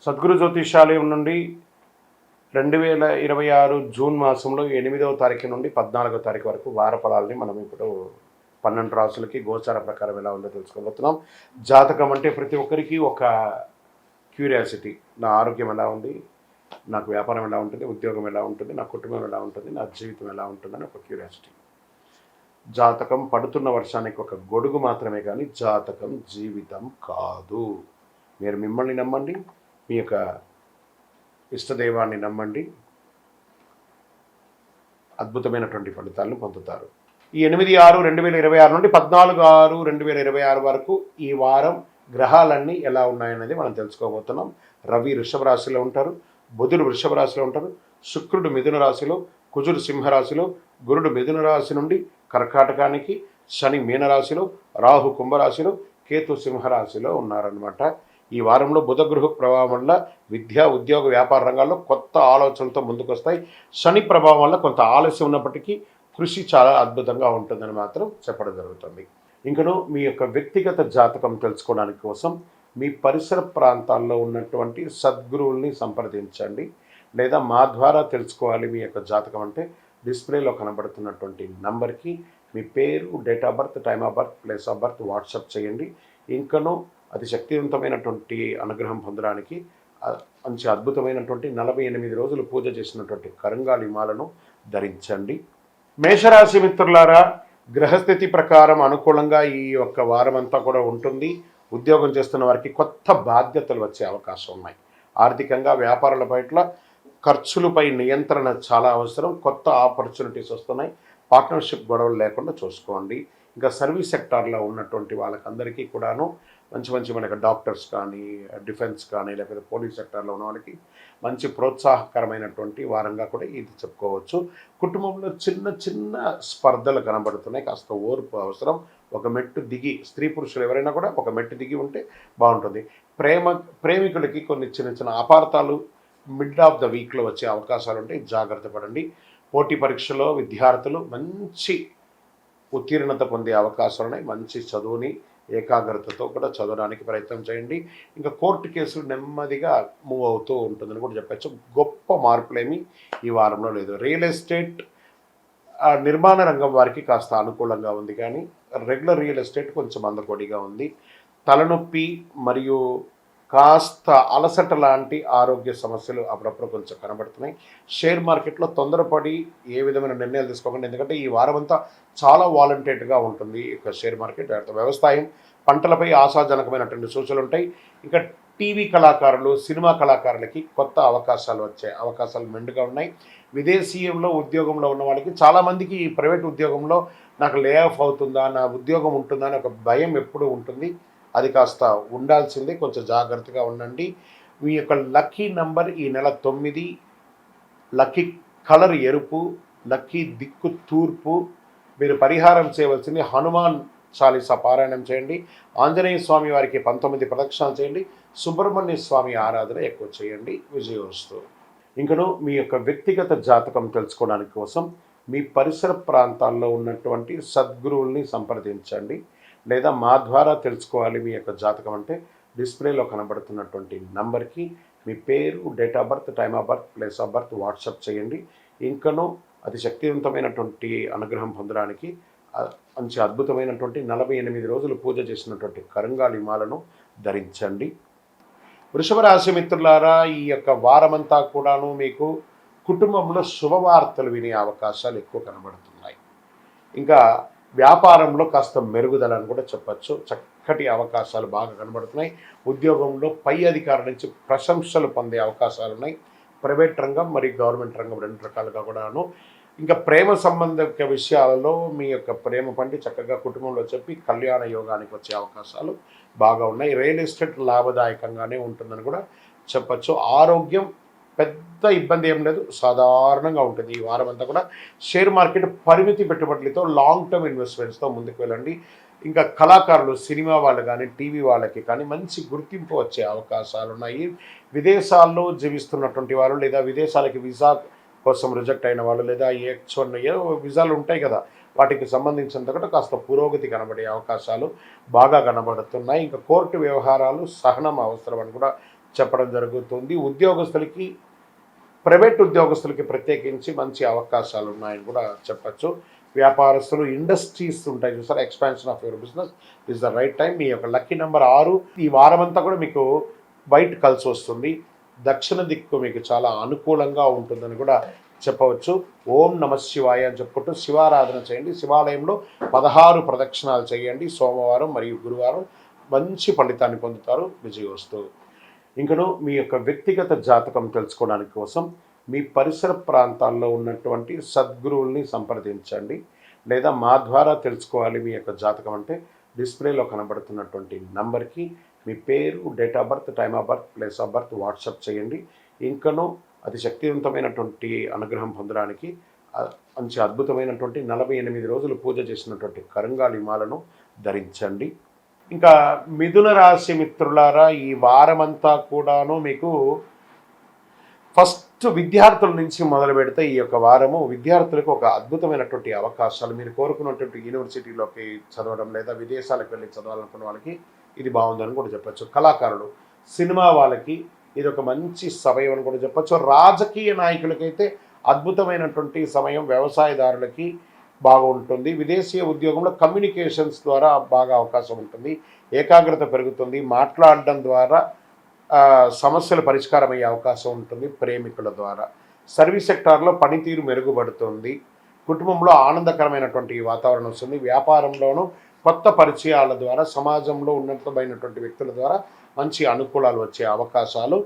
సద్గురు జ్యోతిషాలయం నుండి 2026 జూన్ మాసంలో 8వ తారీఖు నుండి 14వ తారీఖు వరకు వార ఫలాల్ని మనం ఇప్పుడు 12 రాసులకి గోచార ప్రకారం ఎలా ఉందో తెలుసుకోబోతున్నాం. జాతకం అంటే ప్రతి ఒక్కరికి ఒక క్యూరియాసిటీ. నా ఆరోగ్యం ఎలా ఉంది, నాకు వ్యాపారం ఎలా ఉంటుంది, ఉద్యోగం ఎలా ఉంటుంది, నా కుటుంబం ఎలా ఉంటుంది, నా జీవితం ఎలా ఉంటుందని ఒక క్యూరియాసిటీ. జాతకం పడుతున్న వర్షానికి ఒక గొడుగు మాత్రమే, కానీ జాతకం జీవితం కాదు. మీరు మిమ్మల్ని నమ్మండి, మీ యొక్క ఇష్టదైవాన్ని నమ్మండి, అద్భుతమైనటువంటి ఫలితాలను పొందుతారు. ఈ 8/6/2026 నుండి 14/6/2026 వరకు ఈ వారం గ్రహాలన్నీ ఎలా ఉన్నాయనేది మనం తెలుసుకోబోతున్నాం. రవి వృషభ రాశిలో ఉంటారు, బుధుడు వృషభ రాశిలో ఉంటారు, శుక్రుడు మిథున రాశిలో, కుజుడు సింహరాశిలో, గురుడు మిథున రాశి నుండి కర్కాటకానికి, శని మీనరాశిలో, రాహు కుంభరాశిలో, కేతు సింహరాశిలో ఉన్నారన్నమాట. ఈ వారంలో బుధ గృహ ప్రభావం వల్ల విద్య, ఉద్యోగ, వ్యాపార రంగాల్లో కొత్త ఆలోచనలతో ముందుకు వస్తాయి. శని ప్రభావం వల్ల కొంత ఆలస్యం ఉన్నప్పటికీ కృషి చాలా అద్భుతంగా ఉంటుందని మాత్రం చెప్పడం జరుగుతుంది. ఇంకను మీ యొక్క వ్యక్తిగత జాతకం తెలుసుకోవడానికి కోసం మీ పరిసర ప్రాంతాల్లో ఉన్నటువంటి సద్గురువుల్ని సంప్రదించండి, లేదా మా ద్వారా తెలుసుకోవాలి మీ యొక్క జాతకం అంటే డిస్ప్లేలో కనబడుతున్నటువంటి నంబర్కి మీ పేరు, date of birth, time of birth, place of birth WhatsApp చేయండి. ఇంకను అతి శక్తివంతమైనటువంటి అనుగ్రహం పొందడానికి మంచి అద్భుతమైనటువంటి 48 రోజులు పూజ చేసినటువంటి కరంగాలి మాలను ధరించండి. మేషరాశి మిత్రులారా, గ్రహస్థితి ప్రకారం అనుకూలంగా ఈ యొక్క వారం అంతా కూడా ఉంటుంది. ఉద్యోగం చేస్తున్న వారికి కొత్త బాధ్యతలు వచ్చే అవకాశం ఉన్నాయి. ఆర్థికంగా వ్యాపారాల పట్ల ఖర్చులపై నియంత్రణ చాలా అవసరం. కొత్త ఆపర్చునిటీస్ వస్తున్నాయి. పార్ట్నర్షిప్ గొడవలు లేకుండా చూసుకోండి. ఇంకా సర్వీస్ సెక్టార్లో ఉన్నటువంటి వాళ్ళకందరికీ కూడాను మంచి మనకి డాక్టర్స్ కానీ, డిఫెన్స్ కానీ, లేకపోతే పోలీస్ సెక్టార్లో ఉన్న వాళ్ళకి మంచి ప్రోత్సాహకరమైనటువంటి వారంగా కూడా ఇది చెప్పుకోవచ్చు. కుటుంబంలో చిన్న స్పర్ధలు కనబడుతున్నాయి. కాస్త ఓర్పు అవసరం. ఒక మెట్టు దిగి, స్త్రీ పురుషులు ఎవరైనా కూడా ఒక మెట్టు దిగి ఉంటే బాగుంటుంది. ప్రేమికులకి కొన్ని చిన్న అపార్థాలు మిడ్ ఆఫ్ ద వీక్లో వచ్చే అవకాశాలు ఉంటాయి, జాగ్రత్త పడండి. పోటీ పరీక్షలో విద్యార్థులు మంచి ఉత్తీర్ణత పొందే అవకాశాలు ఉన్నాయి. మంచి చదువుని ఏకాగ్రతతో కూడా చదవడానికి ప్రయత్నం చేయండి. ఇంకా కోర్టు కేసులు నెమ్మదిగా మూవ్ అవుతూ ఉంటుందని కూడా చెప్పచ్చు. గొప్ప మార్పులేమీ ఈ వారంలో లేదు. రియల్ ఎస్టేట్, నిర్మాణ రంగం వారికి కాస్త అనుకూలంగా ఉంది, కానీ రెగ్యులర్ రియల్ ఎస్టేట్ కొంచెం మందకొడిగా ఉంది. తలనొప్పి మరియు కాస్త అలసట లాంటి ఆరోగ్య సమస్యలు అప్పుడప్పుడు కొంచెం కనబడుతున్నాయి. షేర్ మార్కెట్లో తొందరపడి ఏ విధమైన నిర్ణయాలు తీసుకోకండి, ఎందుకంటే ఈ వారం అంతా చాలా వాలంటేట్గా ఉంటుంది ఇక షేర్ మార్కెట్. వ్యవసాయం, పంటలపై ఆశాజనకమైనటువంటి సూచనలు ఉంటాయి. ఇంకా టీవీ కళాకారులు, సినిమా కళాకారులకి కొత్త అవకాశాలు వచ్చే అవకాశాలు మెండుగా ఉన్నాయి. విదేశీయంలో ఉద్యోగంలో ఉన్న వాళ్ళకి చాలామందికి ఈ ప్రైవేట్ ఉద్యోగంలో నాకు లే ఆఫ్ అవుతుందా, నా ఉద్యోగం ఉంటుందా అని ఒక భయం ఎప్పుడూ ఉంటుంది. అది కాస్త ఉండాల్సిందే, కొంచెం జాగ్రత్తగా ఉండండి. మీ యొక్క లక్కీ నంబర్ ఈ నెల 9, లక్కీ కలర్ ఎరుపు, లక్కీ దిక్కు తూర్పు. మీరు పరిహారం చేయవలసింది హనుమాన్ చాలీసా పారాయణం చేయండి. ఆంజనేయ స్వామి వారికి 19 ప్రదక్షిణాలు చేయండి. సుబ్రహ్మణ్య స్వామి ఆరాధన ఎక్కువ చేయండి. విజయోస్తు. ఇంకను మీ యొక్క వ్యక్తిగత జాతకం తెలుసుకోవడానికి కోసం మీ పరిసర ప్రాంతాల్లో ఉన్నటువంటి సద్గురువుల్ని సంప్రదించండి, లేదా మా ద్వారా తెలుసుకోవాలి మీ యొక్క జాతకం అంటే డిస్ప్లేలో కనబడుతున్నటువంటి నంబర్కి మీ పేరు, date of birth, time of birth, place of birth WhatsApp చేయండి. ఇంకను అతి శక్తివంతమైనటువంటి అనుగ్రహం పొందడానికి మంచి అద్భుతమైనటువంటి 48 రోజులు పూజ చేసినటువంటి కరంగాలి మాలను ధరించండి. వృషభ రాశి మిత్రులారా, ఈ యొక్క వారమంతా కూడాను మీకు కుటుంబంలో శుభవార్తలు వినే అవకాశాలు ఎక్కువ కనబడుతున్నాయి. ఇంకా వ్యాపారంలో కాస్త మెరుగుదలని కూడా చెప్పచ్చు. చక్కటి అవకాశాలు బాగా కనబడుతున్నాయి. ఉద్యోగంలో పై అధికారుల నుంచి ప్రశంసలు పొందే అవకాశాలు ఉన్నాయి. ప్రైవేట్ రంగం మరియు గవర్నమెంట్ రంగం రెండు రకాలుగా కూడాను. ఇంకా ప్రేమ సంబంధిక విషయాలలో మీ యొక్క ప్రేమ పండి చక్కగా కుటుంబంలో చెప్పి కళ్యాణ యోగానికి వచ్చే అవకాశాలు బాగా ఉన్నాయి. రియల్ ఎస్టేట్ లాభదాయకంగానే ఉంటుందని కూడా చెప్పచ్చు. ఆరోగ్యం పెద్ద ఇబ్బంది ఏం లేదు, సాధారణంగా ఉంటుంది ఈ వారం అంతా కూడా. షేర్ మార్కెట్ పరిమితి పెట్టుబడులతో లాంగ్ టర్మ్ ఇన్వెస్ట్మెంట్స్తో ముందుకు వెళ్ళండి. ఇంకా కళాకారులు, సినిమా వాళ్ళు కానీ, టీవీ వాళ్ళకి కానీ మంచి గుర్తింపు వచ్చే అవకాశాలు ఉన్నాయి. విదేశాల్లో జీవిస్తున్నటువంటి వాళ్ళు, లేదా విదేశాలకి వీసా కోసం రిజెక్ట్ అయిన వాళ్ళు, లేదా H1 ఏదో వీసాలు ఉంటాయి కదా, వాటికి సంబంధించినంత కూడా కాస్త పురోగతి కనబడే అవకాశాలు బాగా కనబడుతున్నాయి. ఇంకా కోర్టు వ్యవహారాలు సహనం అవసరం అని కూడా చెప్పడం జరుగుతుంది. ఉద్యోగస్తులకి, ప్రైవేట్ ఉద్యోగస్తులకి ప్రత్యేకించి మంచి అవకాశాలు ఉన్నాయని కూడా చెప్పచ్చు. వ్యాపారస్తులు, ఇండస్ట్రీస్ ఉంటాయి చూసారా, expansion of your business is the right time. మీ యొక్క లక్కీ నెంబర్ 6. ఈ వారం అంతా కూడా మీకు వైట్ కలిసి వస్తుంది. దక్షిణ దిక్కు మీకు చాలా అనుకూలంగా ఉంటుందని కూడా చెప్పవచ్చు. ఓం నమ శివాయ అని చెప్పుకుంటూ శివారాధన చేయండి. శివాలయంలో 16 ప్రదక్షిణాలు చేయండి. సోమవారం మరియు గురువారం మంచి ఫలితాన్ని పొందుతారు. విజయోస్తు. ఇంకను మీ యొక్క వ్యక్తిగత జాతకం తెలుసుకోవడానికి కోసం మీ పరిసర ప్రాంతాల్లో ఉన్నటువంటి సద్గురువుల్ని సంప్రదించండి. లేదా మా ద్వారా తెలుసుకోవాలి మీ యొక్క జాతకం అంటే డిస్ప్లేలో కనబడుతున్నటువంటి నంబర్కి మీ పేరు, date of birth, time of birth, place of birth WhatsApp చేయండి. ఇంకనూ అతి శక్తివంతమైనటువంటి అనుగ్రహం పొందడానికి మంచి అద్భుతమైనటువంటి 48 రోజులు పూజ చేసినటువంటి కరంగాలి మాలను ధరించండి. ఇంకా మిథున రాశి మిత్రులారా, ఈ వారమంతా కూడాను మీకు ఫస్ట్ విద్యార్థుల నుంచి మొదలు పెడితే ఈ యొక్క వారము విద్యార్థులకు ఒక అద్భుతమైనటువంటి అవకాశాలు. మీరు కోరుకున్నటువంటి యూనివర్సిటీలోకి చదవడం లేదా విదేశాలకు వెళ్ళి చదవాలనుకున్న వాళ్ళకి ఇది బాగుందని కూడా చెప్పచ్చు. కళాకారులు, సినిమా వాళ్ళకి ఇది ఒక మంచి సమయం అని కూడా చెప్పచ్చు. రాజకీయ నాయకులకైతే అద్భుతమైనటువంటి సమయం. వ్యవసాయదారులకి బాగుంటుంది. విదేశీయ ఉద్యోగంలో కమ్యూనికేషన్స్ ద్వారా బాగా అవకాశం ఉంటుంది. ఏకాగ్రత పెరుగుతుంది. మాట్లాడడం ద్వారా సమస్యలు పరిష్కారం అయ్యే అవకాశం ఉంటుంది. ప్రేమికుల ద్వారా సర్వీస్ సెక్టార్లో పనితీరు మెరుగుపడుతుంది. కుటుంబంలో ఆనందకరమైనటువంటి వాతావరణం వస్తుంది. వ్యాపారంలోనూ కొత్త పరిచయాల ద్వారా, సమాజంలో ఉన్నతమైనటువంటి వ్యక్తుల ద్వారా మంచి అనుకూలాలు వచ్చే అవకాశాలు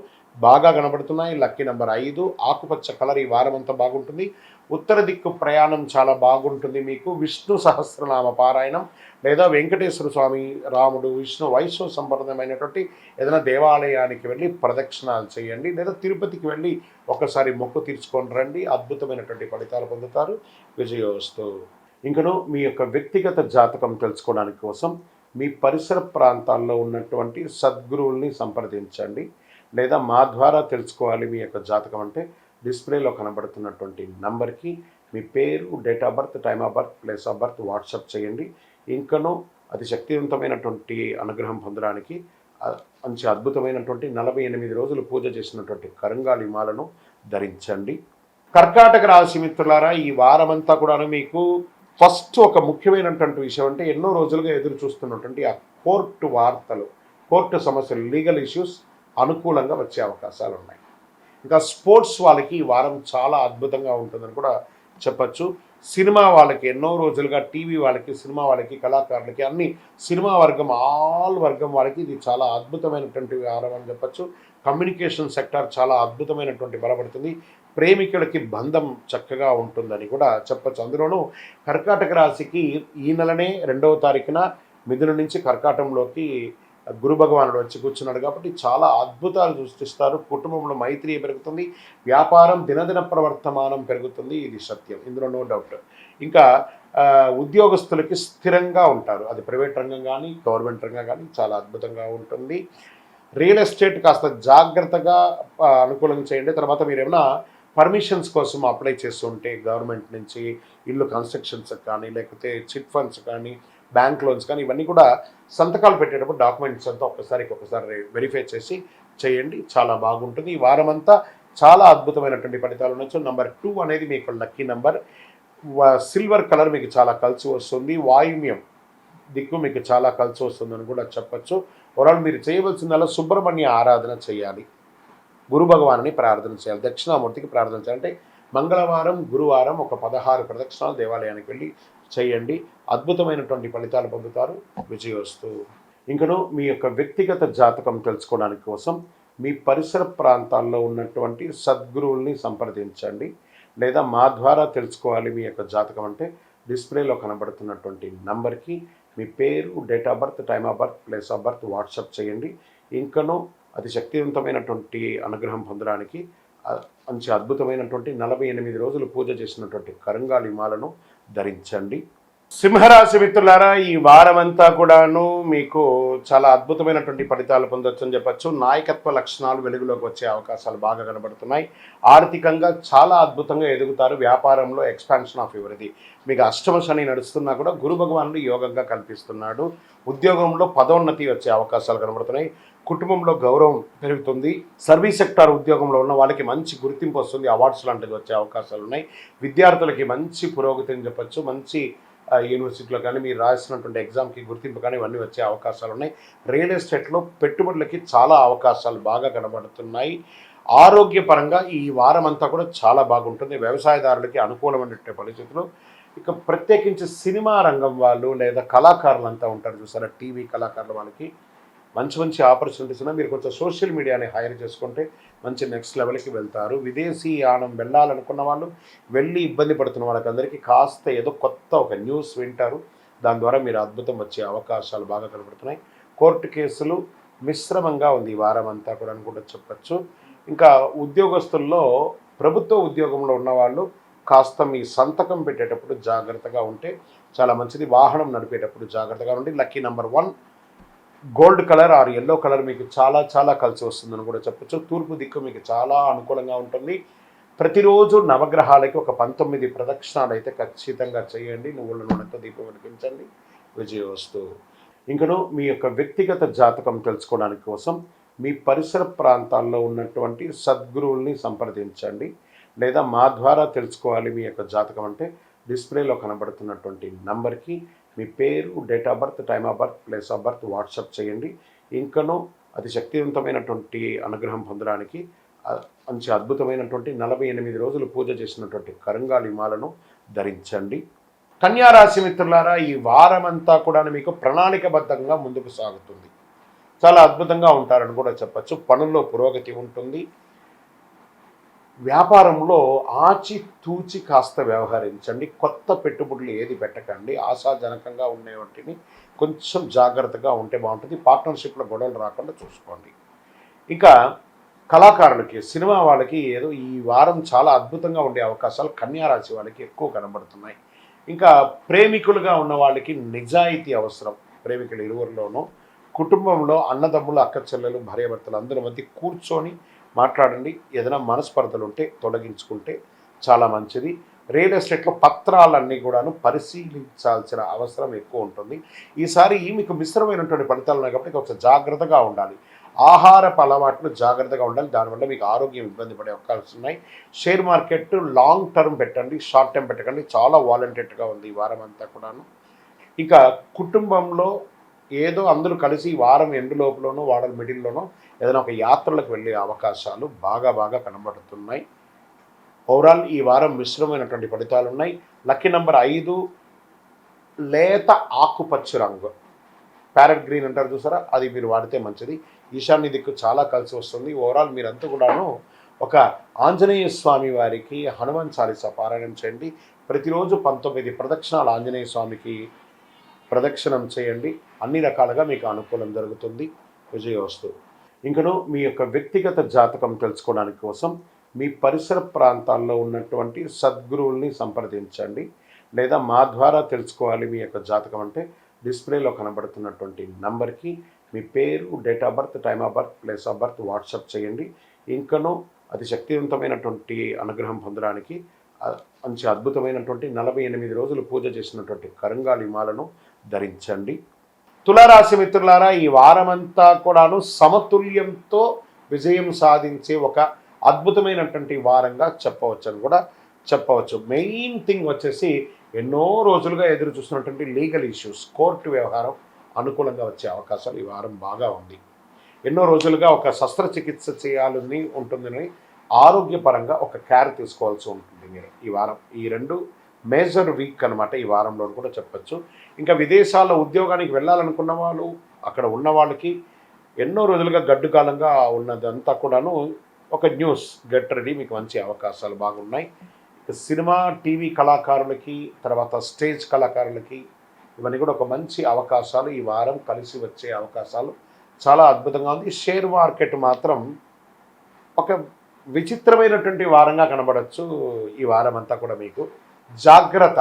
బాగా కనబడుతున్నాయి. Lucky number 5. ఆకుపచ్చ కలర్ ఈ వారం అంతా బాగుంటుంది. ఉత్తర దిక్కు ప్రయాణం చాలా బాగుంటుంది. మీకు విష్ణు సహస్రనామ పారాయణం లేదా వెంకటేశ్వర స్వామి, రాముడు, విష్ణు, వైష్ణవ సంప్రదాయమైనటువంటి ఏదైనా దేవాలయానికి వెళ్ళి ప్రదక్షిణాలు చేయండి. లేదా తిరుపతికి వెళ్ళి ఒకసారి మొక్కు తీర్చుకొని రండి. అద్భుతమైనటువంటి ఫలితాలు పొందుతారు. విజయోస్తు. ఇంకను మీ యొక్క వ్యక్తిగత జాతకం తెలుసుకోవడానికి కోసం మీ పరిసర ప్రాంతాల్లో ఉన్నటువంటి సద్గురువుల్ని సంప్రదించండి. లేదా మా ద్వారా తెలుసుకోవాలి మీ యొక్క జాతకం అంటే డిస్ప్లేలో కనబడుతున్నటువంటి నంబర్కి మీ పేరు, date of birth, time of birth, place of birth WhatsApp చేయండి. ఇంకనూ అతి శక్తివంతమైనటువంటి అనుగ్రహం పొందడానికి మంచి అద్భుతమైనటువంటి 48 రోజులు పూజ చేసినటువంటి కరంగాలి మాలను ధరించండి. కర్కాటక రాశి మిత్రులారా, ఈ వారమంతా కూడా మీకు ఫస్ట్ ఒక ముఖ్యమైనటువంటి విషయం అంటే ఎన్నో రోజులుగా ఎదురు చూస్తున్నటువంటి ఆ కోర్టు వార్తలు, కోర్టు సమస్యలు, లీగల్ ఇష్యూస్ అనుకూలంగా వచ్చే అవకాశాలు ఉన్నాయి. ఇంకా స్పోర్ట్స్ వాళ్ళకి ఈ వారం చాలా అద్భుతంగా ఉంటుందని కూడా చెప్పచ్చు. సినిమా వాళ్ళకి ఎన్నో రోజులుగా, టీవీ వాళ్ళకి, సినిమా వాళ్ళకి, కళాకారులకి, అన్ని సినిమా వర్గం, ఆల్ వర్గం వాళ్ళకి ఇది చాలా అద్భుతమైనటువంటి వారం అని చెప్పచ్చు. కమ్యూనికేషన్ సెక్టార్ చాలా అద్భుతమైనటువంటి బలపడుతుంది. ప్రేమికులకి బంధం చక్కగా ఉంటుందని కూడా చెప్పచ్చు. అందులోనూ కర్కాటక రాశికి ఈ నెలనే 2వ తారీఖున మిథున నుంచి కర్కాటంలోకి గురు భగవానుడు వచ్చి కూర్చున్నాడు కాబట్టి చాలా అద్భుతాలు సృష్టిస్తారు. కుటుంబంలో మైత్రి పెరుగుతుంది. వ్యాపారం దినదిన ప్రవర్తమానం పెరుగుతుంది. ఇది సత్యం, ఇందులో నో డౌట్. ఇంకా ఉద్యోగస్తులకి స్థిరంగా ఉంటారు. అది ప్రైవేట్ రంగం కానీ, గవర్నమెంట్ రంగం కానీ చాలా అద్భుతంగా ఉంటుంది. రియల్ ఎస్టేట్ కాస్త జాగ్రత్తగా అనుకూలంగా చేయండి. తర్వాత మీరు ఏమైనా పర్మిషన్స్ కోసం అప్లై చేస్తుంటే గవర్నమెంట్ నుంచి ఇల్లు కన్స్ట్రక్షన్స్ కానీ, లేకపోతే చిట్ ఫండ్స్ కానీ, బ్యాంక్ లోన్స్ కానీ, ఇవన్నీ కూడా సంతకాలు పెట్టేటప్పుడు డాక్యుమెంట్స్ అంతా ఒక్కసారి వెరిఫై చేసి చేయండి. చాలా బాగుంటుంది. ఈ వారం అంతా చాలా అద్భుతమైనటువంటి ఫలితాలు ఉండొచ్చు. నెంబర్ 2 అనేది మీకు లక్కీ నెంబర్. సిల్వర్ కలర్ మీకు చాలా కలిసి వస్తుంది. వాయుమ్యం దిక్కు మీకు చాలా కలిసి వస్తుందని కూడా చెప్పచ్చు. ఓవరాల్ మీరు చేయవలసిందల్లా సుబ్రహ్మణ్య ఆరాధన చేయాలి. గురు భగవాన్ని ప్రార్థన చేయాలి. దక్షిణామూర్తికి ప్రార్థన చేయాలంటే మంగళవారం, గురువారం ఒక 16 ప్రదక్షిణాలు దేవాలయానికి వెళ్ళి చేయండి. అద్భుతమైనటువంటి ఫలితాలు పొందుతారు. విజయోస్తు. ఇంకను మీ యొక్క వ్యక్తిగత జాతకం తెలుసుకోవడానికి కోసం మీ పరిసర ప్రాంతాల్లో ఉన్నటువంటి సద్గురువుల్ని సంప్రదించండి. లేదా మా ద్వారా తెలుసుకోవాలి మీ యొక్క జాతకం అంటే డిస్ప్లేలో కనబడుతున్నటువంటి నంబర్కి మీ పేరు, date of birth, time of birth, place of birth WhatsApp చేయండి. ఇంకనూ అతి శక్తివంతమైనటువంటి అనుగ్రహం పొందడానికి మంచి అద్భుతమైనటువంటి 48 రోజులు పూజ చేసినటువంటి కరంగాలి మాలను ధరించండి. సింహరాశి మిత్రులారా, ఈ వారమంతా కూడాను మీకు చాలా అద్భుతమైనటువంటి ఫలితాలు పొందొచ్చు అని చెప్పచ్చు. నాయకత్వ లక్షణాలు వెలుగులోకి వచ్చే అవకాశాలు బాగా కనబడుతున్నాయి. ఆర్థికంగా చాలా అద్భుతంగా ఎదుగుతారు. వ్యాపారంలో ఎక్స్పాన్షన్ ఆఫ్ యువర్ది. మీకు అష్టమ శని నడుస్తున్నా కూడా గురు భగవానుడు యోగంగా కల్పిస్తున్నాడు. ఉద్యోగంలో పదోన్నతి వచ్చే అవకాశాలు కనబడుతున్నాయి. కుటుంబంలో గౌరవం పెరుగుతుంది. సర్వీస్ సెక్టార్ ఉద్యోగంలో ఉన్న వాళ్ళకి మంచి గుర్తింపు వస్తుంది, అవార్డ్స్ లాంటివి వచ్చే అవకాశాలు ఉన్నాయి. విద్యార్థులకి మంచి పురోగతి అని చెప్పచ్చు. మంచి యూనివర్సిటీలో కానీ మీరు రాసినటువంటి ఎగ్జామ్కి గుర్తింపు కానీ ఇవన్నీ వచ్చే అవకాశాలు ఉన్నాయి. రియల్ ఎస్టేట్లో పెట్టుబడులకి చాలా అవకాశాలు బాగా కనబడుతున్నాయి. ఆరోగ్యపరంగా ఈ వారం అంతా కూడా చాలా బాగుంటుంది. వ్యవసాయదారులకి అనుకూలమైనటువంటి పరిస్థితులు. ఇక ప్రత్యేకించి సినిమా రంగం వాళ్ళు లేదా కళాకారులు అంతా ఉంటారు చూసారా, టీవీ కళాకారుల వాళ్ళకి మంచి మంచి ఆపర్చునిటీస్ ఉన్నాయి. మీరు కొంచెం సోషల్ మీడియాని హైర్ చేసుకుంటే మంచి నెక్స్ట్ లెవెల్కి వెళ్తారు. విదేశీ యానం వెళ్ళాలనుకున్న వాళ్ళు, వెళ్ళి ఇబ్బంది పడుతున్న వాళ్ళకందరికీ కాస్త ఏదో కొత్త ఒక న్యూస్ వింటారు. దాని ద్వారా మీరు అద్భుతం వచ్చే అవకాశాలు బాగా కనబడుతున్నాయి. కోర్టు కేసులు మిశ్రమంగా ఉంది ఈ వారం అంతా కూడా అని కూడా చెప్పచ్చు. ఇంకా ఉద్యోగస్తుల్లో ప్రభుత్వ ఉద్యోగంలో ఉన్నవాళ్ళు కాస్త మీ సంతకం పెట్టేటప్పుడు జాగ్రత్తగా ఉంటే చాలా మంచిది. వాహనం నడిపేటప్పుడు జాగ్రత్తగా ఉండి. Lucky number 1 gold colour or yellow colour మీకు చాలా చాలా కలిసి వస్తుందని కూడా చెప్పచ్చు. తూర్పు దిక్కు మీకు చాలా అనుకూలంగా ఉంటుంది. ప్రతిరోజు నవగ్రహాలకి ఒక 19 ప్రదక్షిణాలు అయితే ఖచ్చితంగా చేయండి. నువ్వుల నూనెతో దీపం వెలిగించండి. విజయోస్తు. ఇంకను మీ యొక్క వ్యక్తిగత జాతకం తెలుసుకోవడానికి కోసం మీ పరిసర ప్రాంతాల్లో ఉన్నటువంటి సద్గురువుల్ని సంప్రదించండి. లేదా మా ద్వారా తెలుసుకోవాలి మీ యొక్క జాతకం అంటే డిస్ప్లేలో కనబడుతున్నటువంటి నంబర్కి మీ పేరు, date of birth, time of birth, place of birth WhatsApp చేయండి. ఇంకనూ అతి శక్తివంతమైనటువంటి అనుగ్రహం పొందడానికి మంచి అద్భుతమైనటువంటి 48 రోజులు పూజ చేసినటువంటి కరంగాలి మాలను ధరించండి. కన్యారాశి మిత్రులారా, ఈ వారమంతా కూడా మీకు ప్రణాళికబద్ధంగా ముందుకు సాగుతుంది. చాలా అద్భుతంగా ఉంటారని కూడా చెప్పచ్చు. పనుల్లో పురోగతి ఉంటుంది. వ్యాపారంలో ఆచితూచి కాస్త వ్యవహరించండి. కొత్త పెట్టుబడులు ఏది పెట్టకండి. ఆశాజనకంగా ఉండే వాటిని కొంచెం జాగ్రత్తగా ఉంటే బాగుంటుంది. పార్ట్నర్షిప్లో గొడవలు రాకుండా చూసుకోండి. ఇంకా కళాకారులకి, సినిమా వాళ్ళకి ఏదో ఈ వారం చాలా అద్భుతంగా ఉండే అవకాశాలు కన్యారాశి వాళ్ళకి ఎక్కువ కనబడుతున్నాయి. ఇంకా ప్రేమికులుగా ఉన్న వాళ్ళకి నిజాయితీ అవసరం. ప్రేమికులు ఇరువురిలోనూ కుటుంబంలో అన్నదమ్ములు, అక్క చెల్లెలు, భార్యాభర్తలు అందరి మధ్య కూర్చొని మాట్లాడండి. ఏదైనా మనస్పర్ధలు ఉంటే తొలగించుకుంటే చాలా మంచిది. రియల్ ఎస్టేట్లో పత్రాలన్నీ కూడాను పరిశీలించాల్సిన అవసరం ఎక్కువ ఉంటుంది. ఈసారి మీకు మిశ్రమైనటువంటి ఫలితాలు ఉన్నాయి కాబట్టి కొంచెం జాగ్రత్తగా ఉండాలి. ఆహారపు అలవాట్లు జాగ్రత్తగా ఉండాలి. దానివల్ల మీకు ఆరోగ్యం ఇబ్బంది పడే అవకాశాలు ఉన్నాయి. షేర్ మార్కెట్ లాంగ్ టర్మ్ పెట్టండి, షార్ట్ టర్మ్ పెట్టకండి. చాలా వాలంటెడ్గా ఉంది ఈ వారం అంతా కూడాను. ఇక కుటుంబంలో ఏదో అందరూ కలిసి వారం ఎండు లోపలనో వారం మిడిల్లోనో ఏదైనా ఒక యాత్రలకు వెళ్ళే అవకాశాలు బాగా బాగా కనబడుతున్నాయి. ఓవరాల్ ఈ వారం మిశ్రమైనటువంటి ఫలితాలు ఉన్నాయి. లక్కీ నెంబర్ 5 లేత ఆకుపచ్చ రంగు, ప్యారెట్ గ్రీన్ అంటారు చూసారా, అది మీరు వాడితే మంచిది. ఈశాన్య దిక్కు చాలా కలిసి వస్తుంది. ఓవరాల్ మీరంతా కూడాను ఒక ఆంజనేయ స్వామి వారికి హనుమాన్ చాలీసా పారాయణం చేయండి. ప్రతిరోజు 19 ప్రదక్షిణాలు ఆంజనేయ స్వామికి ప్రదక్షిణం చేయండి. అన్ని రకాలుగా మీకు అనుకూలం జరుగుతుంది. విజయోస్తు. ఇంకను మీ యొక్క వ్యక్తిగత జాతకం తెలుసుకోవడానికి కోసం మీ పరిసర ప్రాంతాల్లో ఉన్నటువంటి సద్గురువుల్ని సంప్రదించండి. లేదా మా ద్వారా తెలుసుకోవాలి మీ యొక్క జాతకం అంటే డిస్ప్లేలో కనబడుతున్నటువంటి నంబర్కి మీ పేరు, date of birth, time of birth, place of birth WhatsApp చేయండి. ఇంకనూ అతి శక్తివంతమైనటువంటి అనుగ్రహం పొందడానికి మంచి అద్భుతమైనటువంటి 48 రోజులు పూజ చేసినటువంటి కరంగాలి మాలను ధరించండి. తులారాశి మిత్రులారా, ఈ వారమంతా కూడాను సమతుల్యంతో విజయం సాధించే ఒక అద్భుతమైనటువంటి వారంగా చెప్పవచ్చు అని కూడా చెప్పవచ్చు. మెయిన్ థింగ్ వచ్చేసి ఎన్నో రోజులుగా ఎదురు చూస్తున్నటువంటి లీగల్ ఇష్యూస్, కోర్టు వ్యవహారం అనుకూలంగా వచ్చే అవకాశాలు ఈ వారం బాగా ఉంది. ఎన్నో రోజులుగా ఒక శస్త్రచికిత్స చేయాలని ఉంటుందని ఆరోగ్యపరంగా ఒక కేర్ తీసుకోవాల్సి ఉంటుంది మీరు ఈ వారం. ఈ 2 మేజర్ వీక్ అనమాట ఈ వారంలో కూడా చెప్పచ్చు. ఇంకా విదేశాల్లో ఉద్యోగానికి వెళ్ళాలనుకున్న వాళ్ళు, అక్కడ ఉన్న వాళ్ళకి ఎన్నో రోజులుగా గడ్డు కాలంగా ఉన్నదంతా కూడాను ఒక న్యూస్ గెట్ రెడీ, మీకు మంచి అవకాశాలు బాగున్నాయి. సినిమా, టీవీ కళాకారులకి, తర్వాత స్టేజ్ కళాకారులకి ఇవన్నీ కూడా ఒక మంచి అవకాశాలు ఈ వారం కలిసి వచ్చే అవకాశాలు చాలా అద్భుతంగా ఉంది. షేర్ మార్కెట్ మాత్రం ఒక విచిత్రమైనటువంటి వారంగా కనబడచ్చు ఈ వారం అంతా కూడా. మీకు జాగ్రత్త,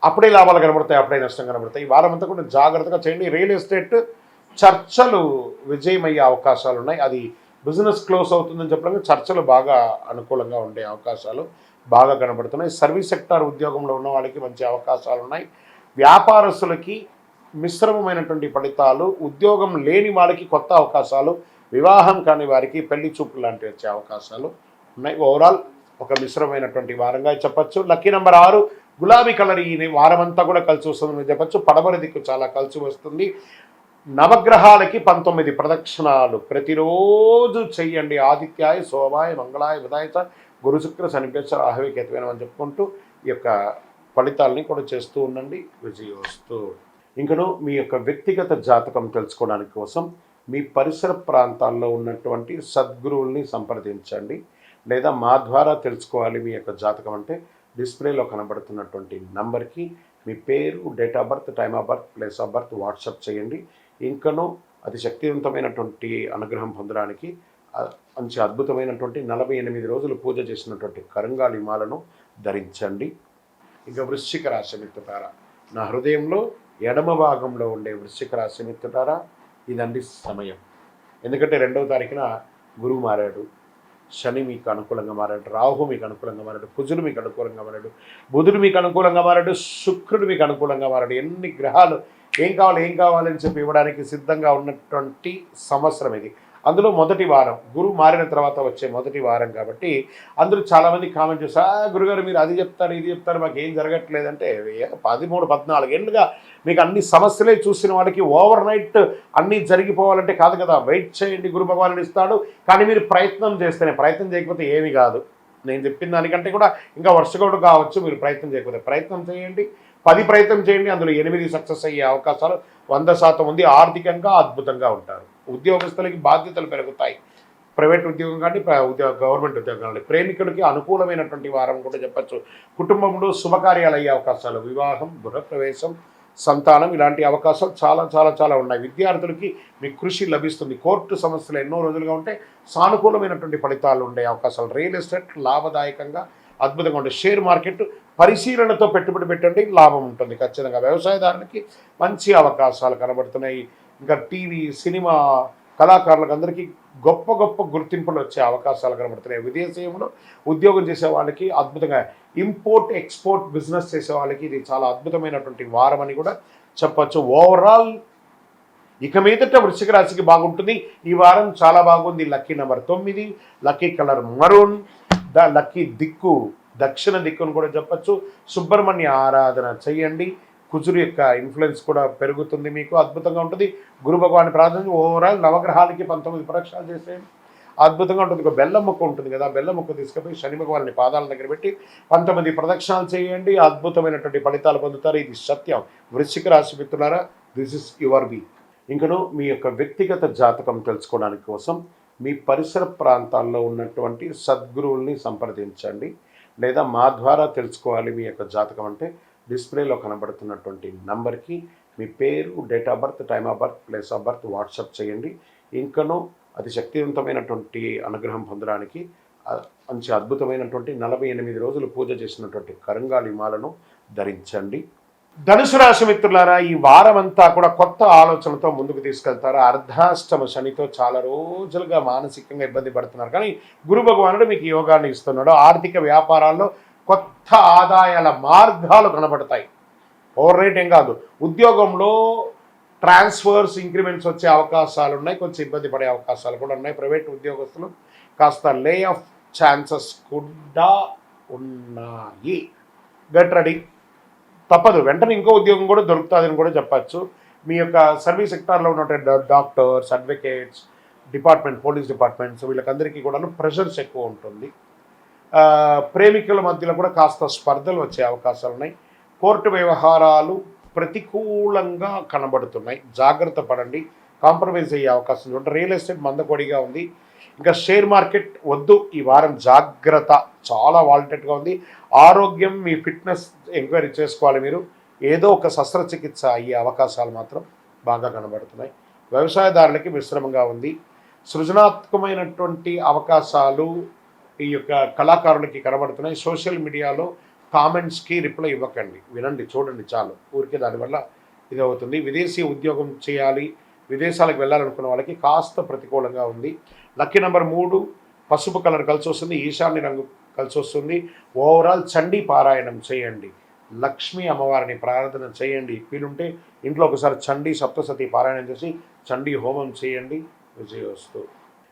అప్పుడే లాభాలు కనబడతాయి, అప్పుడే నష్టం కనబడతాయి. ఈ వారం అంతా కూడా జాగ్రత్తగా చేయండి. రియల్ ఎస్టేట్ చర్చలు విజయమయ్యే అవకాశాలు ఉన్నాయి. అది బిజినెస్ క్లోజ్ అవుతుందని చెప్పడం, చర్చలు బాగా అనుకూలంగా ఉండే అవకాశాలు బాగా కనబడుతున్నాయి. సర్వీస్ సెక్టార్ ఉద్యోగంలో ఉన్న వాళ్ళకి మంచి అవకాశాలు ఉన్నాయి. వ్యాపారస్తులకి మిశ్రమమైనటువంటి ఫలితాలు, ఉద్యోగం లేని వారికి కొత్త అవకాశాలు, వివాహం కాని వారికి పెళ్లి చూపులు లాంటివి వచ్చే అవకాశాలు ఉన్నాయి. ఓవరాల్ ఒక మిశ్రమైనటువంటి వారంగా చెప్పచ్చు. లక్కీ నెంబర్ 6 గులాబీ కలర్. ఈ వారం అంతా కూడా కలిసి వస్తుందని చెప్పచ్చు. పడమర దిక్కు చాలా కలిసి వస్తుంది. నవగ్రహాలకి 19 ప్రదక్షిణాలు ప్రతిరోజు చెయ్యండి. ఆదిత్యాయ, సోమాయ, మంగళాయ, బుధాయ, గురు, శుక్ర, శనిపేశ్వర, రాహవే, కేతువే అని చెప్పుకుంటూ ఈ యొక్క ఫలితాలని కూడా చేస్తూ ఉండండి. విజయోస్తు. ఇంకను మీ యొక్క వ్యక్తిగత జాతకం తెలుసుకోవడానికి కోసం మీ పరిసర ప్రాంతాల్లో ఉన్నటువంటి సద్గురువుల్ని సంప్రదించండి. లేదా మా ద్వారా తెలుసుకోవాలి మీ యొక్క జాతకం అంటే డిస్ప్లేలో కనబడుతున్నటువంటి నంబర్కి మీ పేరు, date of birth, time of birth, place of birth WhatsApp చేయండి. ఇంకనూ అతి శక్తివంతమైనటువంటి అనుగ్రహం పొందడానికి మంచి అద్భుతమైనటువంటి 48 రోజులు పూజ చేసినటువంటి కరంగాలి మాలను ధరించండి. ఇక వృశ్చిక రాశి మిత్రులారా, నా హృదయంలో ఎడమ భాగంలో ఉండే వృశ్చిక రాశి మిత్రులారా, ఇదండి సమయం. ఎందుకంటే 2వ తారీఖున గురువు మారాడు, శని మీకు అనుకూలంగా మారాడు, రాహు మీకు అనుకూలంగా మారాడు, కుజుడు మీకు అనుకూలంగా మారాడు, బుధుడు మీకు అనుకూలంగా మారాడు, శుక్రుడు మీకు అనుకూలంగా మారాడు. ఎన్ని గ్రహాలు ఏం కావాలని చెప్పి ఇవ్వడానికి సిద్ధంగా ఉన్నటువంటి సంవత్సరం ఇది. అందులో మొదటి వారం, గురువు మారిన తర్వాత వచ్చే మొదటి వారం కాబట్టి అందరూ చాలామంది కామెంట్ చేస్తారు, గురుగారు మీరు అది చెప్తారు ఇది చెప్తారు మాకు ఏం జరగట్లేదంటే 13-14 ఏళ్ళుగా మీకు అన్ని సమస్యలే చూసిన వాళ్ళకి ఓవర్ నైట్ అన్నీ జరిగిపోవాలంటే కాదు కదా. వెయిట్ చేయండి, గురు భగవానుడు ఇస్తాడు. కానీ మీరు ప్రయత్నం చేస్తేనే, ప్రయత్నం చేయకపోతే ఏమీ కాదు. నేను చెప్పిన దానికంటే కూడా ఇంకా వర్షగౌడు కావచ్చు. మీరు ప్రయత్నం చేయకపోతే ప్రయత్నం చేయండి, 10 ప్రయత్నం చేయండి, అందులో 8 సక్సెస్ అయ్యే అవకాశాలు 100% ఉంది. ఆర్థికంగా అద్భుతంగా ఉంటారు. ఉద్యోగస్తులకి బాధ్యతలు పెరుగుతాయి. ప్రైవేట్ ఉద్యోగం కానీ గవర్నమెంట్ ఉద్యోగం కానీ. ప్రేమికులకి అనుకూలమైనటువంటి వారం కూడా చెప్పచ్చు. కుటుంబంలో శుభకార్యాలు అయ్యే అవకాశాలు, వివాహం, గృహప్రవేశం, సంతానం ఇలాంటి అవకాశాలు చాలా చాలా చాలా ఉన్నాయి. విద్యార్థులకి మీ కృషి లభిస్తుంది. కోర్టు సమస్యలు ఎన్నో రోజులుగా ఉంటే సానుకూలమైనటువంటి ఫలితాలు ఉండే అవకాశాలు. రియల్ ఎస్టేట్ లాభదాయకంగా అద్భుతంగా ఉంటుంది. షేర్ మార్కెట్ పరిశీలనతో పెట్టుబడి పెట్టండి, లాభం ఉంటుంది ఖచ్చితంగా. వ్యవసాయదారులకి మంచి అవకాశాలు కనబడుతున్నాయి. ఇంకా టీవీ, సినిమా కళాకారులకు అందరికీ గొప్ప గొప్ప గుర్తింపులు వచ్చే అవకాశాలు కనబడుతున్నాయి. విదేశీయంలో ఉద్యోగం చేసే వాళ్ళకి అద్భుతంగా, ఇంపోర్ట్ ఎక్స్పోర్ట్ బిజినెస్ చేసే వాళ్ళకి ఇది చాలా అద్భుతమైనటువంటి వారం అని కూడా చెప్పచ్చు. ఓవరాల్ ఇక మీదట వృశ్చిక రాశికి బాగుంటుంది. ఈ వారం చాలా బాగుంది. Lucky number 9, lucky colour maroon, lucky దిక్కు దక్షిణ దిక్కును కూడా చెప్పచ్చు. సుబ్రహ్మణ్య ఆరాధన చెయ్యండి. కుజుడు యొక్క ఇన్ఫ్లుయెన్స్ కూడా పెరుగుతుంది, మీకు అద్భుతంగా ఉంటుంది. గురు భగవాన్ని ప్రార్థన. ఓవరాల్ నవగ్రహాలకి 19 ప్రదక్షిణాలు చేసేయండి, అద్భుతంగా ఉంటుంది. ఒక బెల్లం ముక్క ఉంటుంది కదా, బెల్లం ముక్క తీసుకుపోయి శని భగవాన్ని పాదాల దగ్గర పెట్టి 19 ప్రదక్షిణాలు చేయండి, అద్భుతమైనటువంటి ఫలితాలు పొందుతారు. ఇది సత్యం. వృశ్చిక రాశి మిత్రులారా, దిస్ ఇస్ యువర్ బీ. ఇంకను మీ యొక్క వ్యక్తిగత జాతకం తెలుసుకోవడానికి కోసం మీ పరిసర ప్రాంతాల్లో ఉన్నటువంటి సద్గురువుల్ని సంప్రదించండి. లేదా మా ద్వారా తెలుసుకోవాలి మీ యొక్క జాతకం అంటే డిస్ప్లేలో కనబడుతున్నటువంటి నంబర్కి మీ పేరు, date of birth, time of birth, place of birth WhatsApp చేయండి. ఇంకనూ అతి శక్తివంతమైనటువంటి అనుగ్రహం పొందడానికి మంచి అద్భుతమైనటువంటి 48 రోజులు పూజ చేసినటువంటి కరంగాలి మాలను ధరించండి. ధనుసు రాశి మిత్రులారా, ఈ వారం అంతా కూడా కొత్త ఆలోచనతో ముందుకు తీసుకెళ్తారు. అర్ధాష్టమ శనితో చాలా రోజులుగా మానసికంగా ఇబ్బంది పడుతున్నారు, కానీ గురు భగవానుడు మీకు యోగాన్ని ఇస్తున్నాడు. ఆర్థిక వ్యాపారాల్లో కొత్త ఆదాయాల మార్గాలు కనబడతాయి. ఓవర్ నైట్ ఏం కాదు. ఉద్యోగంలో ట్రాన్స్ఫర్స్, ఇంక్రిమెంట్స్ వచ్చే అవకాశాలు ఉన్నాయి. కొంచెం ఇబ్బంది పడే అవకాశాలు కూడా ఉన్నాయి. ప్రైవేట్ ఉద్యోగస్తులు కాస్త లే ఆఫ్ ఛాన్సెస్ కూడా ఉన్నాయి. గెట్ రెడీ, తప్పదు. వెంటనే ఇంకో ఉద్యోగం కూడా దొరుకుతుందని కూడా చెప్పచ్చు. మీ యొక్క సర్వీస్ సెక్టార్లో ఉన్నటువంటి doctors, advocates department, police departments వీళ్ళకందరికీ కూడా ప్రెషర్స్ ఎక్కువ ఉంటుంది. ప్రేమికుల మధ్యలో కూడా కాస్త స్పర్ధలు వచ్చే అవకాశాలు ఉన్నాయి. కోర్టు వ్యవహారాలు ప్రతికూలంగా కనబడుతున్నాయి, జాగ్రత్త పడండి. కాంప్రమైజ్ అయ్యే అవకాశం ఉంటుంది. రియల్ ఎస్టేట్ మందకొడిగా ఉంది. ఇంకా షేర్ మార్కెట్ వద్దు, ఈ వారం జాగ్రత్త, చాలా వాలటెట్గా ఉంది. ఆరోగ్యం, మీ ఫిట్నెస్ ఎంక్వైరీ చేసుకోవాలి మీరు. ఏదో ఒక శస్త్రచికిత్స అయ్యే అవకాశాలు మాత్రం బాగా కనబడుతున్నాయి. వ్యవసాయదారులకి మిశ్రమంగా ఉంది. సృజనాత్మకమైనటువంటి అవకాశాలు ఈ యొక్క కళాకారులకి కనబడుతున్నాయి. సోషల్ మీడియాలో కామెంట్స్కి రిప్లై ఇవ్వకండి, వినండి, చూడండి చాలు. ఊరికే దానివల్ల ఇది అవుతుంది. విదేశీ ఉద్యోగం చేయాలి, విదేశాలకు వెళ్ళాలనుకున్న వాళ్ళకి కాస్త ప్రతికూలంగా ఉంది. లక్కీ నెంబర్ 3, పసుపు కలర్ కలిసి వస్తుంది. ఈశాన్య రంగు కలిసి వస్తుంది. ఓవరాల్ చండీ పారాయణం చేయండి, లక్ష్మీ అమ్మవారిని ప్రార్థన చేయండి. వీలుంటే ఇంట్లో ఒకసారి చండీ సప్తసతి పారాయణం చేసి చండీ హోమం చేయండి. విజయోస్తు.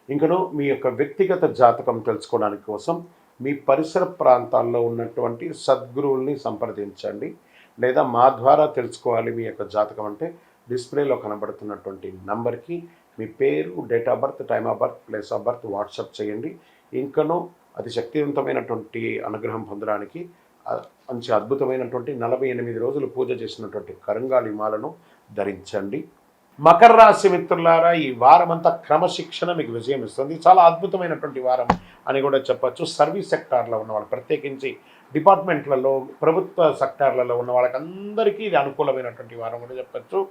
ఇంకను మీ యొక్క వ్యక్తిగత జాతకం తెలుసుకోవడానికి కోసం మీ పరిసర ప్రాంతాల్లో ఉన్నటువంటి సద్గురువుల్ని సంప్రదించండి. లేదా మా ద్వారా తెలుసుకోవాలి మీ యొక్క జాతకం అంటే డిస్ప్లేలో కనబడుతున్నటువంటి నంబర్కి మీ పేరు, date of birth, time of birth, place of birth WhatsApp చేయండి. ఇంకనూ అతి శక్తివంతమైనటువంటి అనుగ్రహం పొందడానికి మంచి అద్భుతమైనటువంటి 48 రోజులు పూజ చేసినటువంటి కరంగాలి మాలను ధరించండి. మకర రాశి మిత్రులారా, ఈ వారం అంతా క్రమశిక్షణ మీకు విజయం ఇస్తుంది. చాలా అద్భుతమైనటువంటి వారం అని కూడా చెప్పచ్చు. సర్వీస్ సెక్టార్లో ఉన్న వాళ్ళు, ప్రత్యేకించి డిపార్ట్మెంట్లలో, ప్రభుత్వ సెక్టార్లలో ఉన్న వాళ్ళకందరికీ ఇది అనుకూలమైనటువంటి వారం కూడా చెప్పచ్చు.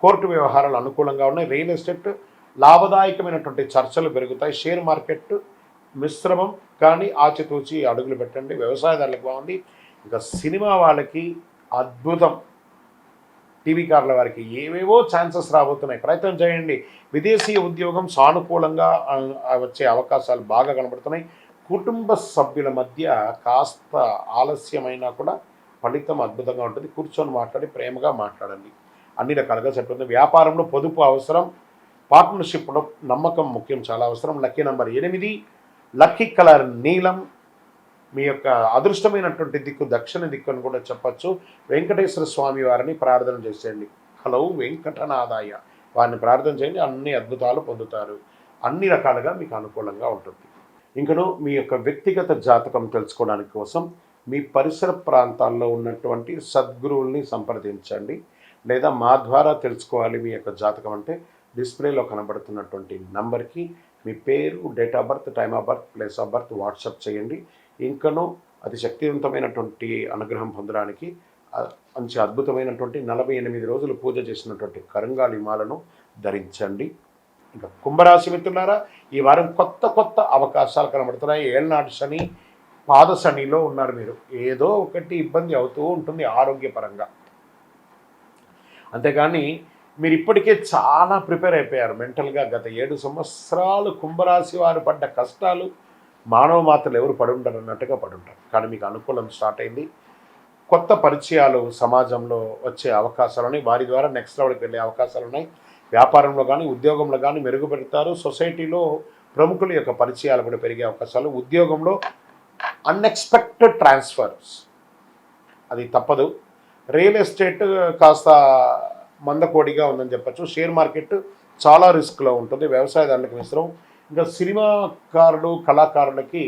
కోర్టు వ్యవహారాలు అనుకూలంగా ఉన్నాయి. రియల్ ఎస్టేట్ లాభదాయకమైనటువంటి చర్చలు పెరుగుతాయి. షేర్ మార్కెట్ మిశ్రమం, కానీ ఆచితూచి అడుగులు పెట్టండి. వ్యవసాయదారులకు బాగుంది. ఇంకా సినిమా వాళ్ళకి అద్భుతం. టీవీ కార్ల వారికి ఏవేవో ఛాన్సెస్ రాబోతున్నాయి, ప్రయత్నం చేయండి. విదేశీయ ఉద్యోగం సానుకూలంగా వచ్చే అవకాశాలు బాగా కనబడుతున్నాయి. కుటుంబ సభ్యుల మధ్య కాస్త ఆలస్యమైనా కూడా ఫలితం అద్భుతంగా ఉంటుంది. కూర్చొని మాట్లాడి ప్రేమగా మాట్లాడండి. అన్ని రకాలుగా సరిపోతుంది. వ్యాపారంలో పొదుపు అవసరం. పార్ట్నర్షిప్లో నమ్మకం ముఖ్యం, చాలా అవసరం. లక్కీ నెంబర్ 8, లక్కీ కలర్ నీలం. మీ యొక్క అదృష్టమైనటువంటి దిక్కు దక్షిణ దిక్కు అని కూడా చెప్పచ్చు. వెంకటేశ్వర స్వామి వారిని ప్రార్థన చేసేయండి. హలో వెంకటనాథాయ, వారిని ప్రార్థన చేయండి. అన్ని అద్భుతాలు పొందుతారు. అన్ని రకాలుగా మీకు అనుకూలంగా ఉంటుంది. ఇంకను మీ యొక్క వ్యక్తిగత జాతకం తెలుసుకోవడానికి కోసం మీ పరిసర ప్రాంతాల్లో ఉన్నటువంటి సద్గురువుల్ని సంప్రదించండి. లేదా మా ద్వారా తెలుసుకోవాలి మీ యొక్క జాతకం అంటే డిస్ప్లేలో కనబడుతున్నటువంటి నంబర్కి మీ పేరు, date of birth, time of birth, place of birth WhatsApp చేయండి. ఇంకనూ అతి శక్తివంతమైనటువంటి అనుగ్రహం పొందడానికి మంచి అద్భుతమైనటువంటి 48 రోజులు పూజ చేసినటువంటి కరంగాలి మాలను ధరించండి. ఇంకా కుంభరాశి మిత్రులారా, ఈ వారం కొత్త అవకాశాలు కనబడుతున్నాయి. ఏళ్ళనాటి శని, పాద శనిలో ఉన్నారు మీరు. ఏదో ఒకటి ఇబ్బంది అవుతూ ఉంటుంది ఆరోగ్యపరంగా. అంతేగాని మీరు ఇప్పటికే చాలా ప్రిపేర్ అయిపోయారు మెంటల్గా. గత 7 సంవత్సరాలు కుంభరాశి వారు పడ్డ కష్టాలు మానవ మాత్రలు ఎవరు పడుంటారు అన్నట్టుగా పడుంటారు. కానీ మీకు అనుకూలం స్టార్ట్ అయింది. కొత్త పరిచయాలు సమాజంలో వచ్చే అవకాశాలు ఉన్నాయి. వారి ద్వారా నెక్స్ట్ లెవెల్కి వెళ్ళే అవకాశాలు ఉన్నాయి. వ్యాపారంలో కానీ ఉద్యోగంలో కానీ మెరుగుపెడతారు. సొసైటీలో ప్రముఖుల యొక్క పరిచయాలు కూడా పెరిగే అవకాశాలు. ఉద్యోగంలో అన్ఎక్స్పెక్టెడ్ ట్రాన్స్ఫర్స్, అది తప్పదు. రియల్ ఎస్టేట్ కాస్త మందకోడిగా ఉందని చెప్పచ్చు. షేర్ మార్కెట్ చాలా రిస్క్లో ఉంటుంది. వ్యవసాయదారులకు మిశ్రమం. ఇంకా సినిమాకారులు, కళాకారులకి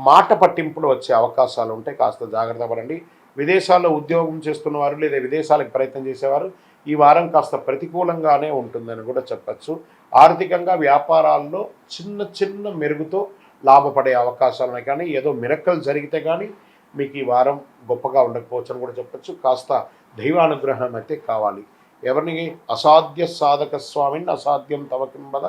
మాట పట్టింపులు వచ్చే అవకాశాలు ఉంటాయి. కాస్త జాగ్రత్త పడండి. విదేశాల్లో ఉద్యోగం చేస్తున్న వారు లేదా విదేశాలకు ప్రయత్నం చేసేవారు ఈ వారం కాస్త ప్రతికూలంగానే ఉంటుందని కూడా చెప్పచ్చు. ఆర్థికంగా వ్యాపారాల్లో చిన్న మెరుగుతో లాభపడే అవకాశాలు ఉన్నాయి. కానీ ఏదో మిరక్కలు జరిగితే కానీ మీకు ఈ వారం గొప్పగా ఉండకపోవచ్చు అని కూడా చెప్పచ్చు. కాస్త దైవానుగ్రహం అయితే కావాలి. ఎవరిని అసాధ్య సాధక స్వామిని అసాధ్యం తవకింబద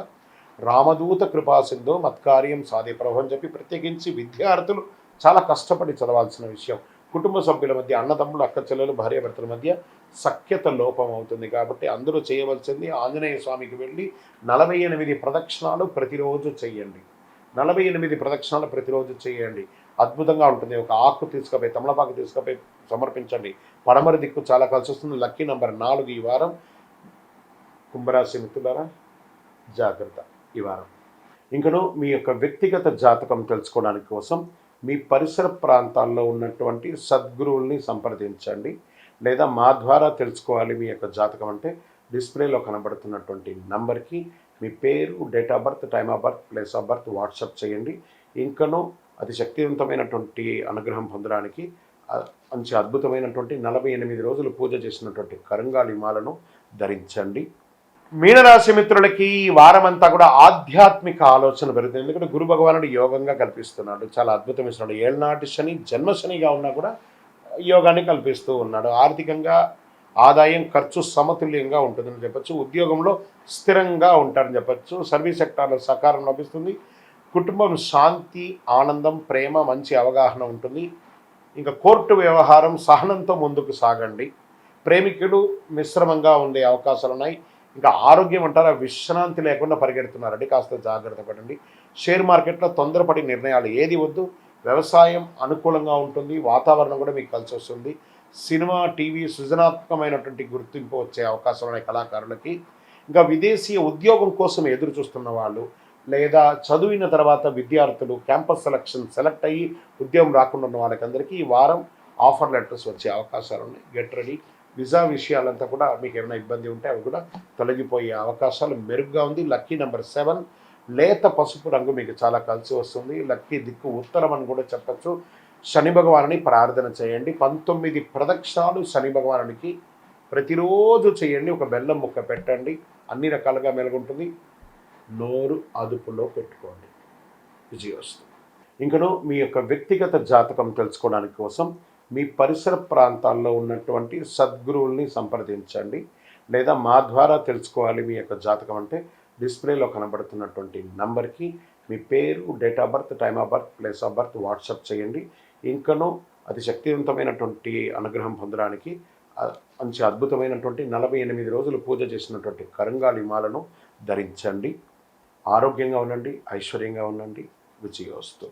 రామదూత కృపాసింధో మత్కార్యం సాధే ప్రభు అని చెప్పి ప్రత్యేకించి విద్యార్థులు చాలా కష్టపడి చదవాల్సిన విషయం. కుటుంబ సభ్యుల మధ్య, అన్నదమ్ములు, అక్క చెల్లెలు, భార్యాభర్తల మధ్య సఖ్యత లోపం అవుతుంది. కాబట్టి అందరూ చేయవలసింది ఆంజనేయ స్వామికి వెళ్ళి 48 ప్రదక్షిణాలు ప్రతిరోజు చేయండి. 48 ప్రదక్షిణాలు ప్రతిరోజు చేయండి. అద్భుతంగా ఉంటుంది. ఒక ఆకు తీసుకుపోయి, తమలపాకు తీసుకుపోయి సమర్పించండి. పడమర దిక్కు చాలా కలిసి వస్తుంది. లక్కీ నెంబర్ 4 ఈ వారం. కుంభరాశి మిత్రులారా, జాగ్రత్త ఈ వారం. ఇంకను మీ యొక్క వ్యక్తిగత జాతకం తెలుసుకోవడానికి కోసం మీ పరిసర ప్రాంతాల్లో ఉన్నటువంటి సద్గురువుల్ని సంప్రదించండి. లేదా మా ద్వారా తెలుసుకోవాలి మీ యొక్క జాతకం అంటే డిస్ప్లేలో కనబడుతున్నటువంటి నంబర్కి మీ పేరు, date of birth, time of birth, place of birth WhatsApp చేయండి. ఇంకనూ అతి శక్తివంతమైనటువంటి అనుగ్రహం పొందడానికి మంచి అద్భుతమైనటువంటి 48 రోజులు పూజ చేసినటువంటి కరంగాలి మాలను ధరించండి. మీనరాశి మిత్రులకి వారం అంతా కూడా ఆధ్యాత్మిక ఆలోచన పెరుగుతుంది. ఎందుకంటే గురు భగవానుడు యోగంగా కల్పిస్తున్నాడు. చాలా అద్భుతం ఇస్తున్నాడు. ఏళ్ళనాటి శని జన్మశనిగా ఉన్నా కూడా యోగాన్ని కల్పిస్తూ ఉన్నాడు. ఆర్థికంగా ఆదాయం, ఖర్చు సమతుల్యంగా ఉంటుందని చెప్పచ్చు. ఉద్యోగంలో స్థిరంగా ఉంటారని చెప్పచ్చు. సర్వీస్ సెక్టార్లో సహకారం లభిస్తుంది. కుటుంబం శాంతి, ఆనందం, ప్రేమ, మంచి అవగాహన ఉంటుంది. ఇంకా కోర్టు వ్యవహారం సహనంతో ముందుకు సాగండి. ప్రేమికులు మిశ్రమంగా ఉండే అవకాశాలు ఉన్నాయి. ఇంకా ఆరోగ్యం అంటారా, విశ్రాంతి లేకుండా పరిగెడుతున్నారండి. కాస్త జాగ్రత్త పడండి. షేర్ మార్కెట్లో తొందరపడి నిర్ణయాలు ఏది వద్దు. వ్యవసాయం అనుకూలంగా ఉంటుంది, వాతావరణం కూడా మీకు కలిసి వస్తుంది. సినిమా, టీవీ సృజనాత్మకమైనటువంటి గుర్తింపు వచ్చే అవకాశాలు ఉన్నాయి కళాకారులకి. ఇంకా విదేశీయ ఉద్యోగం కోసం ఎదురు చూస్తున్న వాళ్ళు, లేదా చదివిన తర్వాత విద్యార్థులు క్యాంపస్ సెలెక్ట్ అయ్యి ఉద్యోగం రాకుండా ఉన్న వాళ్ళకందరికీ ఈ వారం ఆఫర్ లెటర్స్ వచ్చే అవకాశాలు ఉన్నాయి. Get ready. విజా విషయాలంతా కూడా మీకు ఏమైనా ఇబ్బంది ఉంటే అవి కూడా తొలగిపోయే అవకాశాలు మెరుగ్గా ఉంది. లక్కీ నెంబర్ 7 లేత పసుపు రంగు మీకు చాలా కలిసి వస్తుంది. లక్కీ దిక్కు ఉత్తరం అని కూడా చెప్పచ్చు. శని భగవానుని ప్రార్థన చేయండి. 19 ప్రదక్షిణాలు శని భగవానునికి ప్రతిరోజు చేయండి. ఒక బెల్లం ముక్క పెట్టండి. అన్ని రకాలుగా మెలుగుంటుంది. నోరు అదుపులో పెట్టుకోండి. విజయోస్తు. ఇంకను మీ యొక్క వ్యక్తిగత జాతకం తెలుసుకోవడానికి కోసం మీ పరిసర ప్రాంతాల్లో ఉన్నటువంటి సద్గురువుల్ని సంప్రదించండి. లేదా మా ద్వారా తెలుసుకోవాలి మీ యొక్క జాతకం అంటే డిస్ప్లేలో కనబడుతున్నటువంటి నంబర్కి మీ పేరు, date of birth, time of birth, place of birth WhatsApp చేయండి. ఇంకనూ అతి శక్తివంతమైనటువంటి అనుగ్రహం పొందడానికి మంచి అద్భుతమైనటువంటి 48 రోజులు పూజ చేసినటువంటి కరంగాలి మాలను ధరించండి. ఆరోగ్యంగా ఉండండి, ఐశ్వర్యంగా ఉండండి. విజయోస్తు.